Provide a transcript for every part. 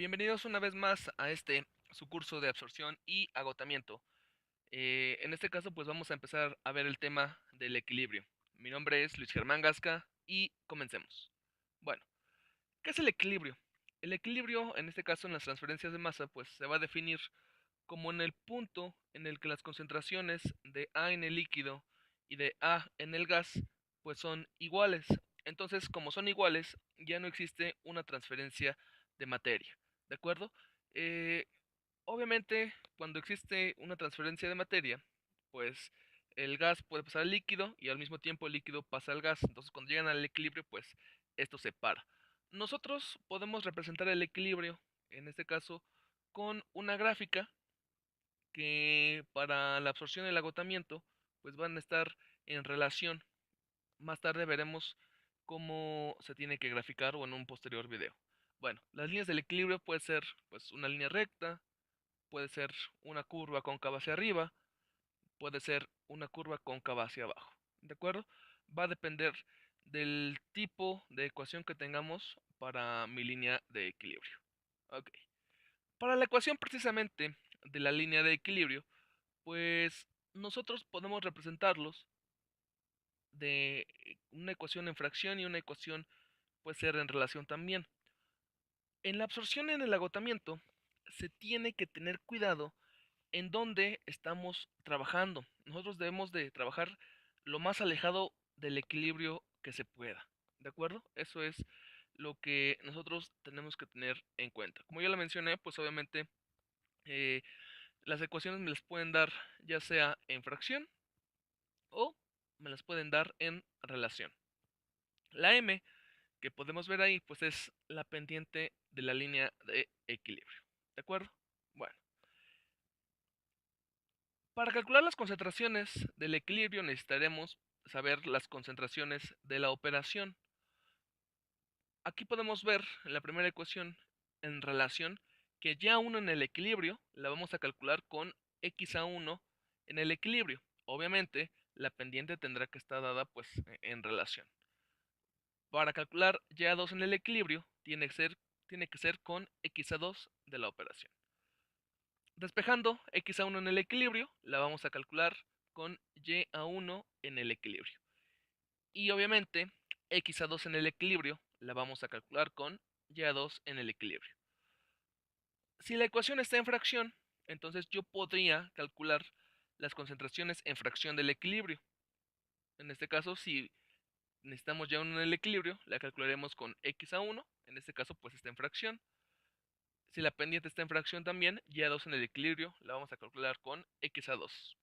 Bienvenidos una vez más a su curso de absorción y agotamiento. En este caso, pues vamos a empezar a ver el tema del equilibrio. Mi nombre es Luis Germán Gasca y comencemos. Bueno, ¿qué es el equilibrio? El equilibrio, en este caso en las transferencias de masa, pues se va a definir como en el punto en el que las concentraciones de A en el líquido y de A en el gas, pues son iguales. Entonces, como son iguales, ya no existe una transferencia de materia. ¿De acuerdo? Eh, Obviamente, cuando existe una transferencia de materia, pues el gas puede pasar al líquido y al mismo tiempo el líquido pasa al gas. Entonces, cuando llegan al equilibrio, pues esto se para. Nosotros podemos representar el equilibrio, en este caso, con una gráfica que para la absorción y el agotamiento, pues van a estar en relación. Más tarde veremos cómo se tiene que graficar o en un posterior video. Bueno, las líneas del equilibrio puede ser pues una línea recta, puede ser una curva cóncava hacia arriba, puede ser una curva cóncava hacia abajo. ¿De acuerdo? Va a depender del tipo de ecuación que tengamos para mi línea de equilibrio. Ok. Para la ecuación precisamente de la línea de equilibrio, pues nosotros podemos representarlos de una ecuación en fracción y una ecuación puede ser en relación también. En la absorción y en el agotamiento se tiene que tener cuidado en dónde estamos trabajando. Nosotros debemos de trabajar lo más alejado del equilibrio que se pueda. ¿De acuerdo? Eso es lo que nosotros tenemos que tener en cuenta. Como ya lo mencioné, pues obviamente eh, las ecuaciones me las pueden dar ya sea en fracción o me las pueden dar en relación. La m que podemos ver ahí, pues es la pendiente de la línea de equilibrio. ¿De acuerdo? Bueno, para calcular las concentraciones del equilibrio necesitaremos saber las concentraciones de la operación. Aquí podemos ver en la primera ecuación en relación que y1 en el equilibrio la vamos a calcular con x1 en el equilibrio. Obviamente la pendiente tendrá que estar dada pues en relación. Para calcular y2 en el equilibrio tiene que ser con x2 de la operación. Despejando x1 en el equilibrio, la vamos a calcular con y1 en el equilibrio. Y obviamente x2 en el equilibrio la vamos a calcular con y2 en el equilibrio. Si la ecuación está en fracción, entonces yo podría calcular las concentraciones en fracción del equilibrio. En este caso, si necesitamos y1 en el equilibrio, la calcularemos con x1, en este caso pues está en fracción. Si la pendiente está en fracción también, y2 en el equilibrio la vamos a calcular con x2.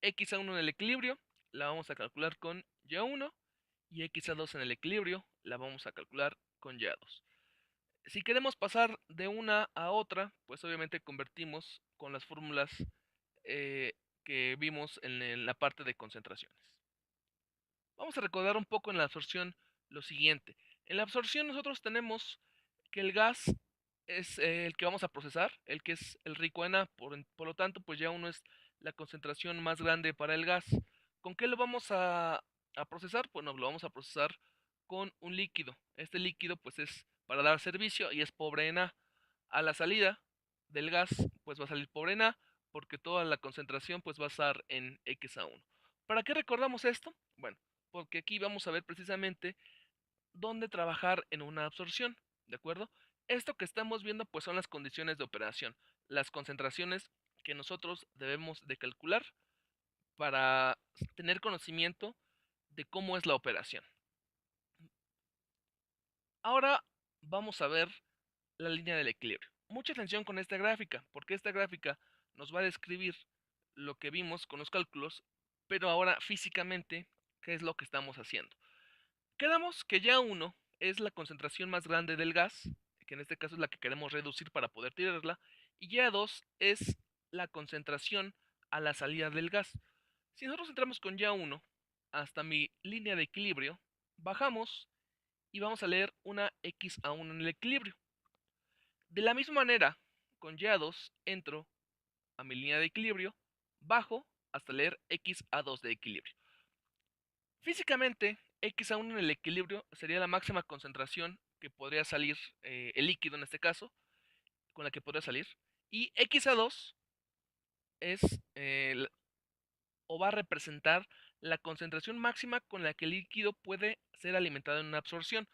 x1 en el equilibrio la vamos a calcular con y1 y x2 en el equilibrio la vamos a calcular con y2. Si queremos pasar de una a otra, pues obviamente convertimos con las fórmulas eh, que vimos en la parte de concentraciones. Vamos a recordar un poco en la absorción lo siguiente. En la absorción nosotros tenemos que el gas es el que vamos a procesar, el que es el rico en A, por lo tanto pues ya uno es la concentración más grande para el gas. ¿Con qué lo vamos a procesar? Bueno, lo vamos a procesar con un líquido. Este líquido pues es para dar servicio y es pobre en A. A la salida del gas pues va a salir pobre en A porque toda la concentración pues va a estar en X1. ¿Para qué recordamos esto? Bueno, porque aquí vamos a ver precisamente dónde trabajar en una absorción, ¿de acuerdo? Esto que estamos viendo pues son las condiciones de operación, las concentraciones que nosotros debemos de calcular para tener conocimiento de cómo es la operación. Ahora vamos a ver la línea del equilibrio. Mucha atención con esta gráfica, porque esta gráfica nos va a describir lo que vimos con los cálculos, pero ahora físicamente, ¿qué es lo que estamos haciendo? Quedamos que ya uno es la concentración más grande del gas, que en este caso es la que queremos reducir para poder tirarla, y ya 2 es la concentración a la salida del gas. Si nosotros entramos con ya uno hasta mi línea de equilibrio, bajamos y vamos a leer una x a 1 en el equilibrio. De la misma manera, con ya 2 entro a mi línea de equilibrio, bajo hasta leer x a 2 de equilibrio. Físicamente, x1 en el equilibrio sería la máxima concentración que podría salir el líquido en este caso, con la que podría salir. Y XA2 es o va a representar la concentración máxima con la que el líquido puede ser alimentado en una absorción.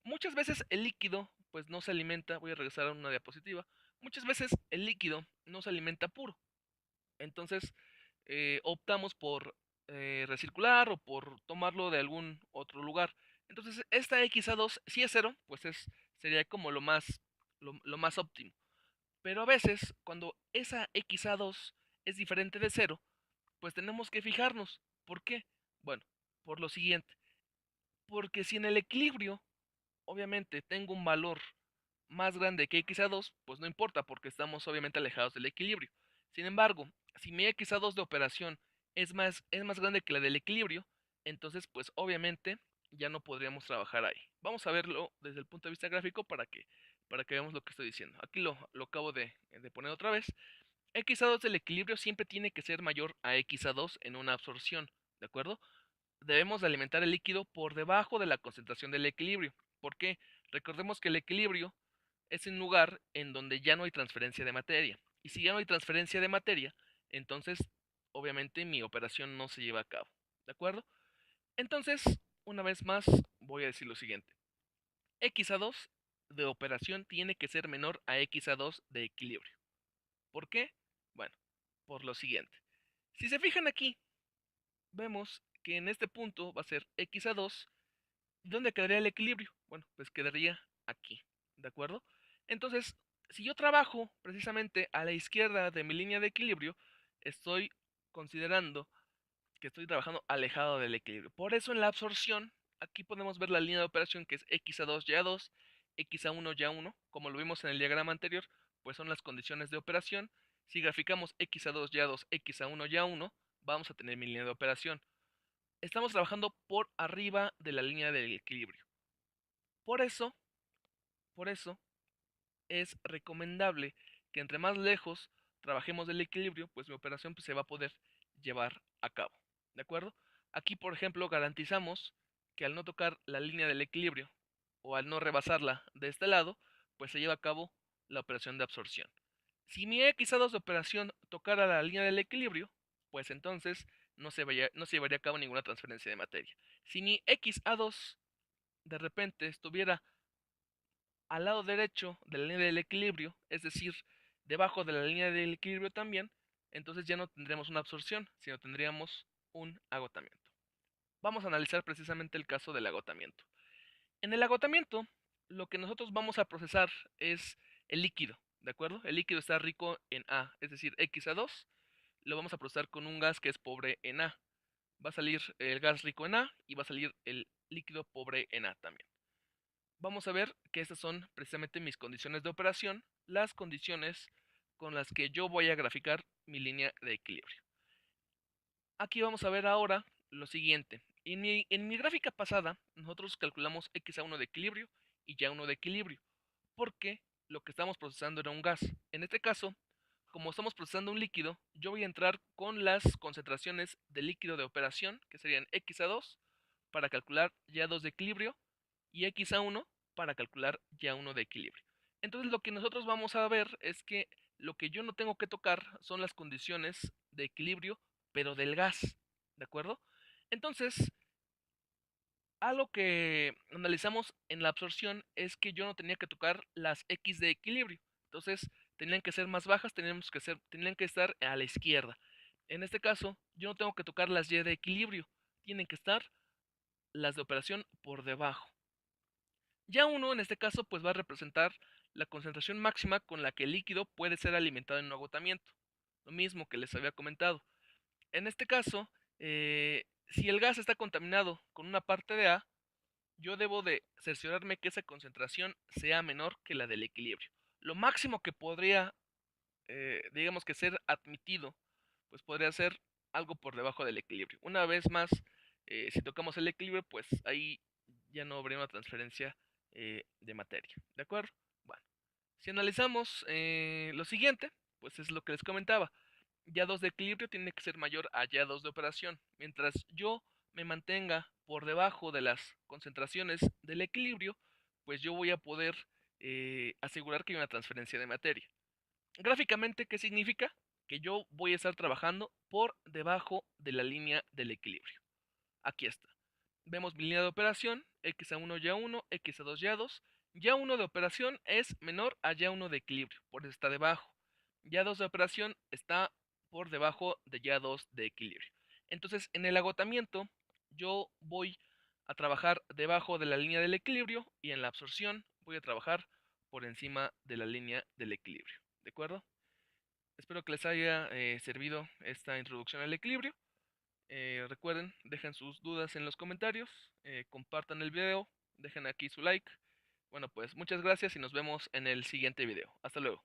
Muchas veces el líquido pues no se alimenta, voy a regresar a una diapositiva, muchas veces el líquido no se alimenta puro. Entonces optamos por recircular o por tomarlo de algún otro lugar. Entonces esta XA2 si es cero, pues sería como lo más óptimo. Pero a veces cuando esa XA2 es diferente de cero, pues tenemos que fijarnos. ¿Por qué? Bueno, por lo siguiente. Porque si en el equilibrio, obviamente, tengo un valor más grande que XA2, pues no importa, porque estamos obviamente alejados del equilibrio. Sin embargo, si mi XA2 de operación es más grande que la del equilibrio, entonces pues obviamente ya no podríamos trabajar ahí. Vamos a verlo desde el punto de vista gráfico para que veamos lo que estoy diciendo. Aquí lo acabo de poner otra vez. XA2 del equilibrio siempre tiene que ser mayor a XA2 en una absorción, ¿de acuerdo? Debemos de alimentar el líquido por debajo de la concentración del equilibrio. ¿Por qué? Recordemos que el equilibrio es un lugar en donde ya no hay transferencia de materia. Y si ya no hay transferencia de materia, entonces obviamente mi operación no se lleva a cabo. ¿De acuerdo? Entonces, una vez más, voy a decir lo siguiente. XA2 de operación tiene que ser menor a XA2 de equilibrio. ¿Por qué? Bueno, por lo siguiente. Si se fijan aquí, vemos que en este punto va a ser XA2. ¿Dónde quedaría el equilibrio? Bueno, pues quedaría aquí, ¿de acuerdo? Entonces, si yo trabajo precisamente a la izquierda de mi línea de equilibrio, estoy considerando que estoy trabajando alejado del equilibrio. Por eso en la absorción, aquí podemos ver la línea de operación que es XA2 Ya2, XA1 Ya1, como lo vimos en el diagrama anterior, pues son las condiciones de operación. Si graficamos XA2 Ya2, XA1 Ya1, vamos a tener mi línea de operación. Estamos trabajando por arriba de la línea del equilibrio. Por eso, por eso es recomendable que entre más lejos trabajemos del equilibrio, pues mi operación pues, se va a poder llevar a cabo. ¿De acuerdo? Aquí, por ejemplo, garantizamos que al no tocar la línea del equilibrio o al no rebasarla de este lado, pues se lleva a cabo la operación de absorción. Si mi XA2 de operación tocara la línea del equilibrio, pues entonces no se llevaría a cabo ninguna transferencia de materia. Si mi XA2 de repente estuviera al lado derecho de la línea del equilibrio, es decir, debajo de la línea del equilibrio también, entonces ya no tendríamos una absorción, sino tendríamos un agotamiento. Vamos a analizar precisamente el caso del agotamiento. En el agotamiento, lo que nosotros vamos a procesar es el líquido, ¿de acuerdo? El líquido está rico en A, es decir, XA2, lo vamos a procesar con un gas que es pobre en A. Va a salir el gas rico en A y va a salir el líquido pobre en A también. Vamos a ver que estas son precisamente mis condiciones de operación, las condiciones con las que yo voy a graficar mi línea de equilibrio. Aquí vamos a ver ahora lo siguiente. En mi gráfica pasada, nosotros calculamos XA1 de equilibrio y Ya1 de equilibrio, porque lo que estamos procesando era un gas. En este caso, como estamos procesando un líquido, yo voy a entrar con las concentraciones de líquido de operación, que serían XA2, para calcular Ya2 de equilibrio, y XA1 para calcular Ya1 de equilibrio. Entonces lo que nosotros vamos a ver es que lo que yo no tengo que tocar son las condiciones de equilibrio, pero del gas, ¿de acuerdo? Entonces, algo que analizamos en la absorción es que yo no tenía que tocar las X de equilibrio. Entonces, tenían que ser más bajas, tenían que estar a la izquierda. En este caso, yo no tengo que tocar las Y de equilibrio, tienen que estar las de operación por debajo. Ya uno, en este caso, pues va a representar la concentración máxima con la que el líquido puede ser alimentado en un agotamiento. Lo mismo que les había comentado. En este caso, si el gas está contaminado con una parte de A, yo debo de cerciorarme que esa concentración sea menor que la del equilibrio. Lo máximo que podría, digamos que ser admitido, pues podría ser algo por debajo del equilibrio. Una vez más, si tocamos el equilibrio, pues ahí ya no habría una transferencia de materia. ¿De acuerdo? Bueno, si analizamos lo siguiente, pues es lo que les comentaba. Ya2 de equilibrio tiene que ser mayor a Ya2 de operación. Mientras yo me mantenga por debajo de las concentraciones del equilibrio, pues yo voy a poder asegurar que hay una transferencia de materia. Gráficamente, ¿qué significa? Que yo voy a estar trabajando por debajo de la línea del equilibrio. Aquí está. Vemos mi línea de operación, x a 1 y a 1, x a 2 y a 2. Ya 1 de operación es menor a ya 1 de equilibrio, por eso está debajo. Ya 2 de operación está por debajo de ya 2 de equilibrio. Entonces, en el agotamiento, yo voy a trabajar debajo de la línea del equilibrio y en la absorción voy a trabajar por encima de la línea del equilibrio. ¿De acuerdo? Espero que les haya servido esta introducción al equilibrio. Recuerden, dejen sus dudas en los comentarios, compartan el video, dejen aquí su like. Bueno, pues muchas gracias y nos vemos en el siguiente video. Hasta luego.